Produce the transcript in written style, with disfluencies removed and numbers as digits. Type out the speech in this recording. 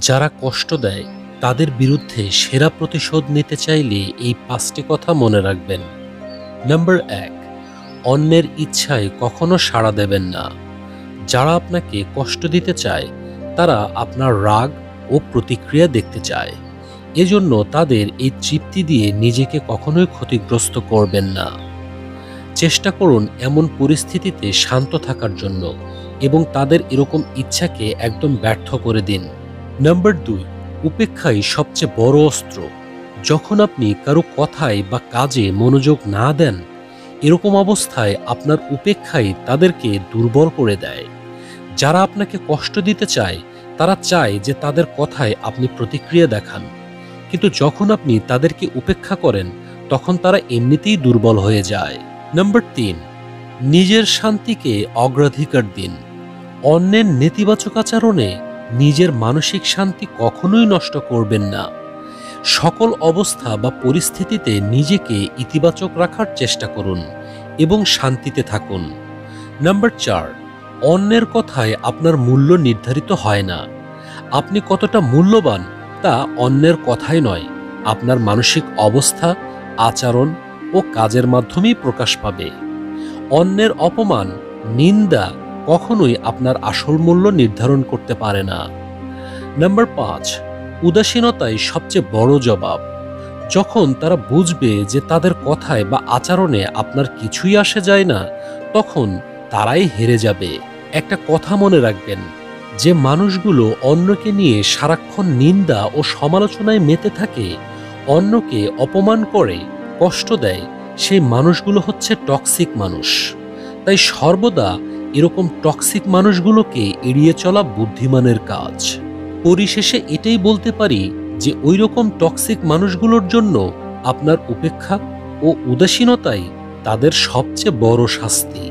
যারা কষ্ট দেয় তাদের বিরুদ্ধে সেরা প্রতিশোধ নিতে চাইলে এই 5টি কথা মনে রাখবেন। নাম্বার 1, অন্যের ইচ্ছায় কখনো সাড়া দেবেন না। যারা আপনাকে কষ্ট দিতে চায় তারা আপনার রাগ ও প্রতিক্রিয়া দেখতে চায়। এজন্য তাদের এই তৃপ্তি দিয়ে নিজেকে কখনোই ক্ষতিগ্রস্ত করবেন না। চেষ্টা করুন এমন পরিস্থিতিতে শান্ত থাকার জন্য এবং তাদের এরকম ইচ্ছাকে একদম ব্যর্থ করে দিন। নাম্বার 2, উপেক্ষাই সবচেয়ে বড় অস্ত্র। যখন আপনি কারো কথায় বা কাজে মনোযোগ না দেন, এরকম অবস্থায় আপনার উপেক্ষাই তাদেরকে দুর্বল করে দেয়। যারা আপনাকে কষ্ট দিতে চায় তারা চায় যে তাদের কথায় আপনি প্রতিক্রিয়া দেখান, কিন্তু যখন আপনি তাদেরকে উপেক্ষা করেন তখন তারা এমনিতেই দুর্বল হয়ে যায়। নাম্বার 3, নিজের শান্তিকে অগ্রাধিকার দিন। অন্যের নেতিবাচক আচরণে নিজের মানসিক শান্তি কখনোই নষ্ট করবেন না। সকল অবস্থা বা পরিস্থিতিতে নিজেকে ইতিবাচক রাখার চেষ্টা করুন এবং শান্তিতে থাকুন। নাম্বার 4, অন্যের কথায় আপনার মূল্য নির্ধারিত হয় না। আপনি কতটা মূল্যবান তা অন্যের কথাই নয়, আপনার মানসিক অবস্থা, আচরণ ও কাজের মাধ্যমেই প্রকাশ পাবে। অন্যের অপমান, নিন্দা কখনোই আপনার আসল মূল্য নির্ধারণ করতে পারে না। নাম্বার 5, উদাসীনতাই সবচেয়ে বড় জবাব। যখন তারা বুঝবে যে তাদের কথায় বা আচরণে আপনার কিছুই আসে যায় না, তখন তারাই হেরে যাবে। একটা কথা মনে রাখবেন, যে মানুষগুলো অন্যকে নিয়ে সারাক্ষণ নিন্দা ও সমালোচনায় মেতে থাকে, অন্যকে অপমান করে, কষ্ট দেয়, সেই মানুষগুলো হচ্ছে টক্সিক মানুষ। তাই সর্বদা এরকম টক্সিক মানুষগুলোকে এড়িয়ে চলা বুদ্ধিমানের কাজ। পরিশেষে এটাই বলতে পারি যে ওই রকম টক্সিক মানুষগুলোর জন্য আপনার উপেক্ষা ও উদাসীনতাই তাদের সবচেয়ে বড় শাস্তি।